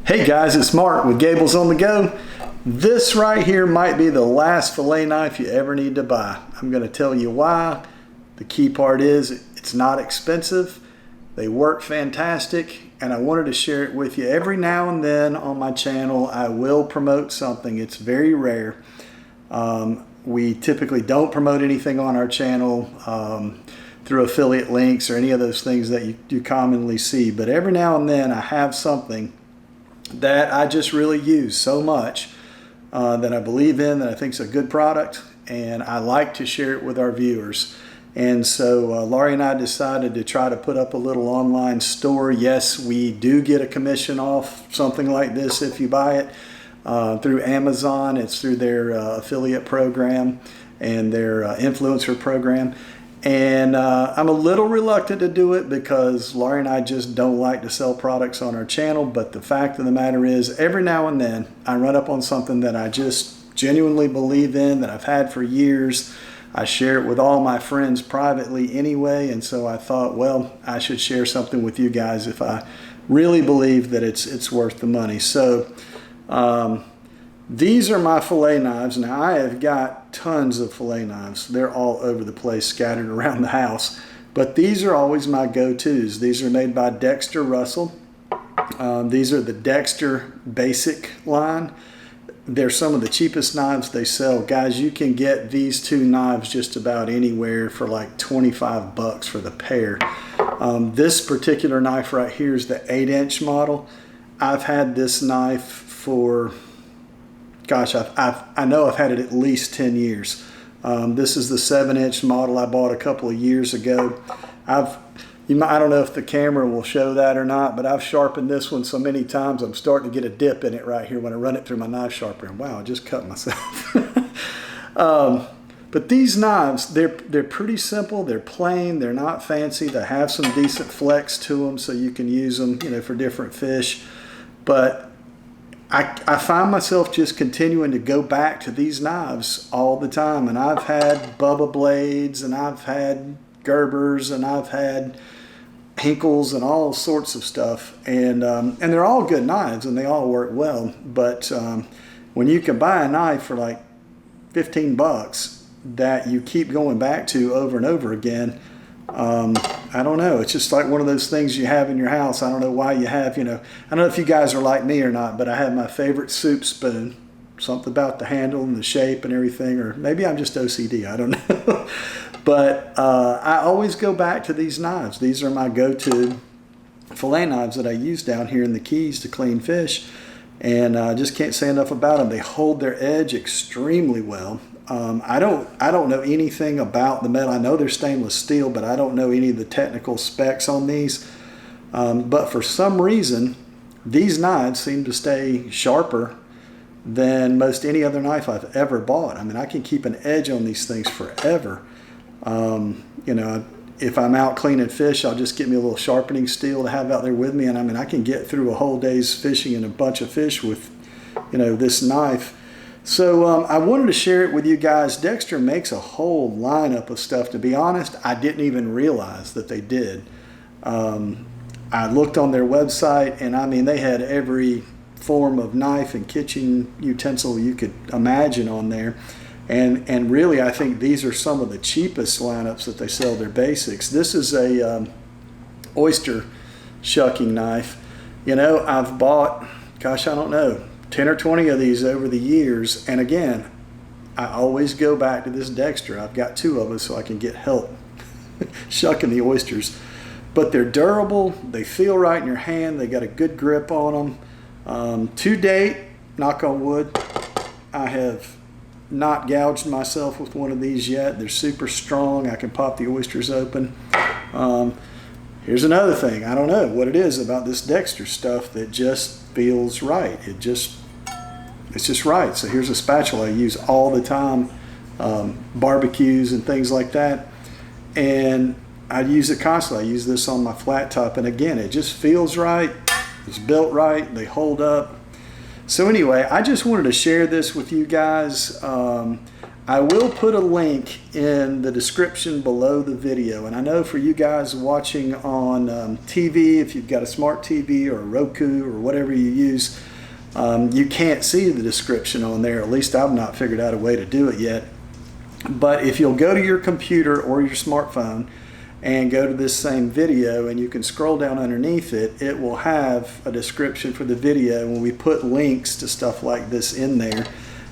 Hey guys, it's Mark with Gables on the Go. This right here might be the last fillet knife you ever need to buy. I'm going to tell you why. The key part is it's not expensive. They work fantastic, and I wanted to share it with you. Every now and then on my channel I will promote something. It's very rare. We typically don't promote anything on our channel through affiliate links or any of those things that you commonly see, but every now and then I have something that I just really use so much that I believe in, that I think is a good product, and I like to share it with our viewers. And so Laurie and I decided to try to put up a little online store. Yes, we do get a commission off something like this if you buy it through Amazon. It's through their affiliate program and their influencer program. And I'm a little reluctant to do it because Laurie and I just don't like to sell products on our channel. But the fact of the matter is, every now and then I run up on something that I just genuinely believe in, that I've had for years. I share it with all my friends privately anyway. And so I thought, well, I should share something with you guys if I really believe that it's worth the money. So these are my fillet knives. Now, I have got tons of fillet knives. They're all over the place, scattered around the house. But these are always my go-tos. These are made by Dexter Russell. These are the Dexter Basic line. They're some of the cheapest knives they sell. Guys, you can get these two knives just about anywhere for like 25 bucks for the pair. This particular knife right here is the 8-inch model. I've had this knife for... gosh, I know I've had it at least 10 years. This is the 7-inch model I bought a couple of years ago. I don't know if the camera will show that or not, but I've sharpened this one so many times I'm starting to get a dip in it right here when I run it through my knife sharpener. Wow, I just cut myself. But these knives, they're pretty simple. They're plain. They're not fancy. They have some decent flex to them, so you can use them, for different fish. But I find myself just continuing to go back to these knives all the time. And I've had Bubba blades, and I've had Gerbers, and I've had Hinkles, and all sorts of stuff. And they're all good knives, and they all work well. But when you can buy a knife for like 15 bucks that you keep going back to over and over again, I don't know. It's just like one of those things you have in your house. I don't know why you have, I don't know if you guys are like me or not, but I have my favorite soup spoon. Something about the handle and the shape and everything, or maybe I'm just OCD. I don't know. But I always go back to these knives. These are my go-to fillet knives that I use down here in the Keys to clean fish. And I just can't say enough about them. They hold their edge extremely well. I don't know anything about the metal. I know they're stainless steel, but I don't know any of the technical specs on these. But for some reason, these knives seem to stay sharper than most any other knife I've ever bought. I mean, I can keep an edge on these things forever. If I'm out cleaning fish, I'll just get me a little sharpening steel to have out there with me. And I mean, I can get through a whole day's fishing and a bunch of fish with, this knife. So I wanted to share it with you guys. Dexter makes a whole lineup of stuff. To be honest, I didn't even realize that they did. I looked on their website, and I mean, they had every form of knife and kitchen utensil you could imagine on there. And really, I think these are some of the cheapest lineups that they sell their basics. This is a oyster shucking knife. I've bought, gosh, I don't know, 10 or 20 of these over the years. And again, I always go back to this Dexter. I've got 2 of them so I can get help shucking the oysters. But they're durable. They feel right in your hand. They got a good grip on them. To date, knock on wood, I have not gouged myself with one of these yet. They're super strong. I can pop the oysters open. Here's another thing. I don't know what it is about this Dexter stuff that just feels right. It's just right. So here's a spatula I use all the time, barbecues and things like that. And I use it constantly. I use this on my flat top, and again, it just feels right. It's built right. They hold up. So anyway, I just wanted to share this with you guys. I will put a link in the description below the video. And I know for you guys watching on TV, if you've got a smart TV or a Roku or whatever you use, you can't see the description on there. At least I've not figured out a way to do it yet. But if you'll go to your computer or your smartphone and go to this same video, and you can scroll down underneath it, it will have a description for the video when we put links to stuff like this in there.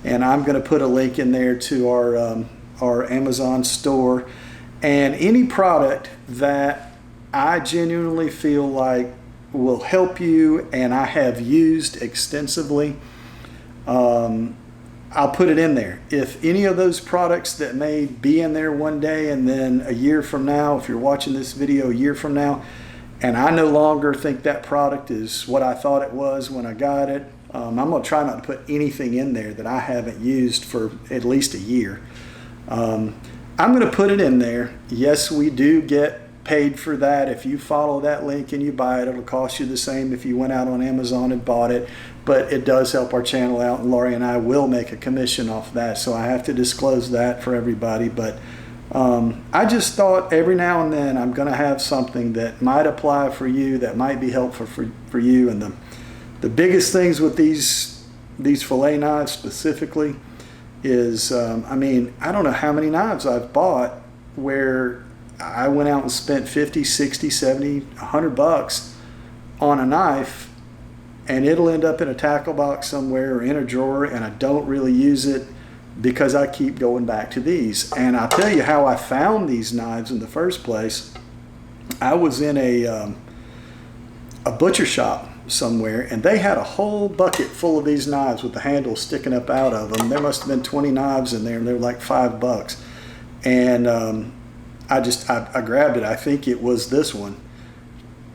And I'm going to put a link in there to our Amazon store, and any product that I genuinely feel like will help you and I have used extensively, I'll put it in there. If any of those products that may be in there one day, and then a year from now, if you're watching this video a year from now, and I no longer think that product is what I thought it was when I got it, I'm going to try not to put anything in there that I haven't used for at least a year. I'm going to put it in there. Yes, we do get paid for that. If you follow that link and you buy it, it'll cost you the same if you went out on Amazon and bought it. But it does help our channel out, and Laurie and I will make a commission off that. So I have to disclose that for everybody. But I just thought every now and then I'm going to have something that might apply for you, that might be helpful for you. And the biggest things with these fillet knives specifically is, I mean, I don't know how many knives I've bought where I went out and spent 50, 60, 70, 100 bucks on a knife, and it'll end up in a tackle box somewhere or in a drawer, and I don't really use it because I keep going back to these. And I'll tell you how I found these knives in the first place. I was in a butcher shop somewhere, and they had a whole bucket full of these knives with the handles sticking up out of them. There must have been 20 knives in there, and they were like $5. And I grabbed it. I think it was this one.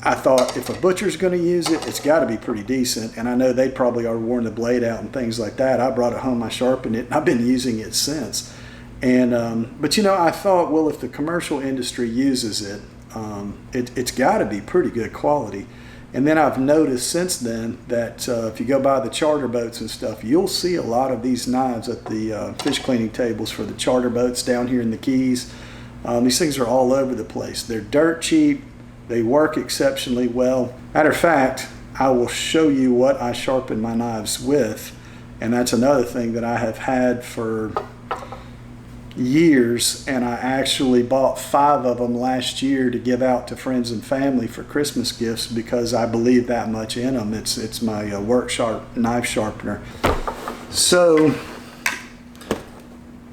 I thought, if a butcher's going to use it, it's got to be pretty decent. And I know they probably already worn the blade out and things like that. I brought it home, I sharpened it, and I've been using it since. And but you know, I thought, well, if the commercial industry uses it, it's got to be pretty good quality. And then I've noticed since then that if you go by the charter boats and stuff, you'll see a lot of these knives at the fish cleaning tables for the charter boats down here in the Keys. These things are all over the place. They're dirt cheap. They work exceptionally well. Matter of fact, I will show you what I sharpen my knives with. And that's another thing that I have had for years, and I actually bought 5 of them last year to give out to friends and family for Christmas gifts because I believe that much in them. It's my knife sharpener. So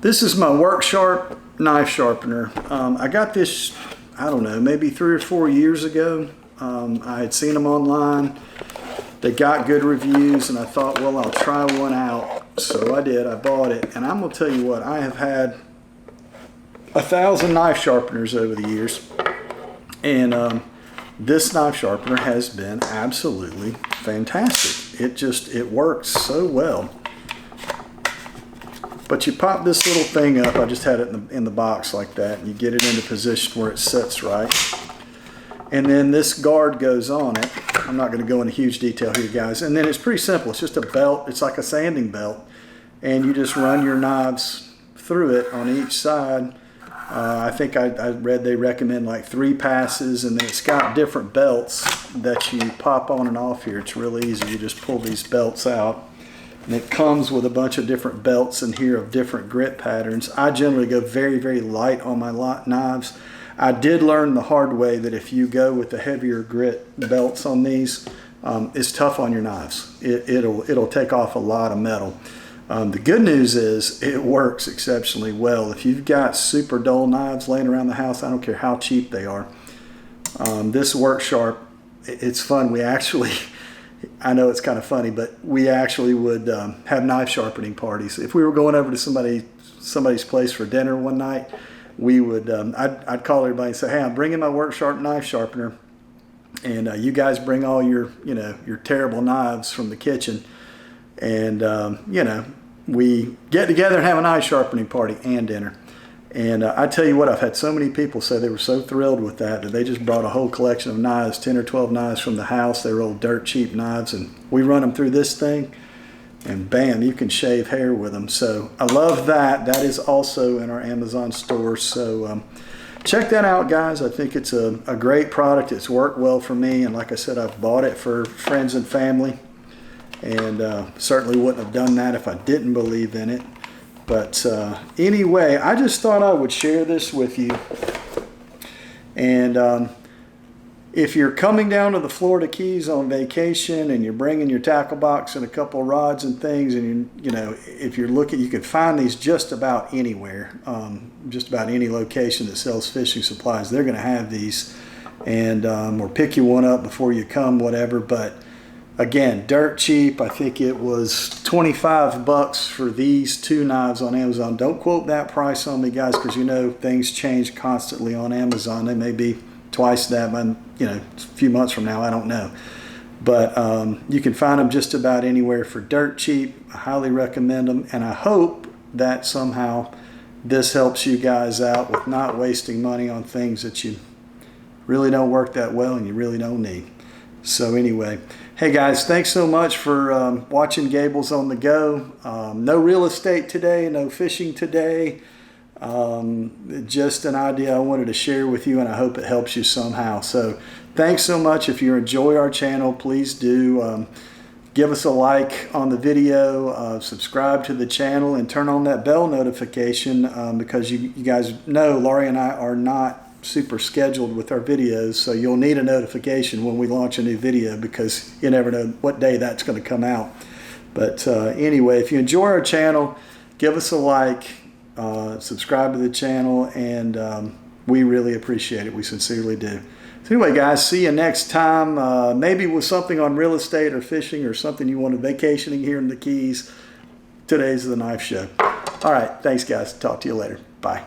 this is my Work Sharp knife sharpener. I got this, I don't know, maybe 3 or 4 years ago. I had seen them online. They got good reviews, and I thought, well, I'll try one out. So I did. I bought it, and I'm going to tell you what, I have had 1,000 knife sharpeners over the years, and this knife sharpener has been absolutely fantastic. It works so well. But you pop this little thing up. I just had it in the box like that, and you get it into position where it sits right. And then this guard goes on it. I'm not going to go into huge detail here, guys. And then it's pretty simple. It's just a belt. It's like a sanding belt. And you just run your knives through it on each side. I think I read they recommend like 3 passes, and then it's got different belts that you pop on and off here. It's real easy. You just pull these belts out. And it comes with a bunch of different belts in here of different grit patterns. I generally go very, very light on my knives. I did learn the hard way that if you go with the heavier grit belts on these, it's tough on your knives. It'll take off a lot of metal. The good news is it works exceptionally well. If you've got super dull knives laying around the house, I don't care how cheap they are. This Work Sharp, it's fun. We actually, I know it's kind of funny, but we actually would have knife sharpening parties. If we were going over to somebody's place for dinner one night, we would, I'd call everybody and say, hey, I'm bringing my Work Sharp knife sharpener, and you guys bring all your terrible knives from the kitchen, and we get together and have a knife sharpening party and dinner. And I tell you what, I've had so many people say they were so thrilled with that they just brought a whole collection of knives, 10 or 12 knives from the house. They were old dirt cheap knives, and we run them through this thing, and bam, you can shave hair with them. So I love that. That is also in our Amazon store. So check that out, guys. I think it's a great product. It's worked well for me, and like I said, I've bought it for friends and family, and certainly wouldn't have done that if I didn't believe in it. But anyway, I just thought I would share this with you. And if you're coming down to the Florida Keys on vacation and you're bringing your tackle box and a couple of rods and things, and you know, if you're looking, you can find these just about anywhere, just about any location that sells fishing supplies. They're going to have these, and or pick you one up before you come, whatever. But again, dirt cheap. I think it was 25 bucks for these 2 knives on Amazon. Don't quote that price on me, guys, because you know things change constantly on Amazon. They may be twice that, but you know, a few months from now, I don't know. But you can find them just about anywhere for dirt cheap. I highly recommend them, and I hope that somehow this helps you guys out with not wasting money on things that you really don't work that well and you really don't need. So anyway, hey guys, thanks so much for watching Gables on the Go. No real estate today, no fishing today. Just an idea I wanted to share with you, and I hope it helps you somehow. So thanks so much. If you enjoy our channel, please do give us a like on the video, subscribe to the channel, and turn on that bell notification because you guys know Laurie and I are not super scheduled with our videos, so you'll need a notification when we launch a new video because you never know what day that's going to come out. But anyway, if you enjoy our channel, give us a like, subscribe to the channel, and we really appreciate it. We sincerely do. So anyway, guys, see you next time, maybe with something on real estate or fishing or something you wanted vacationing here in the Keys. Today's the Knife Show. All right, thanks guys. Talk to you later. Bye.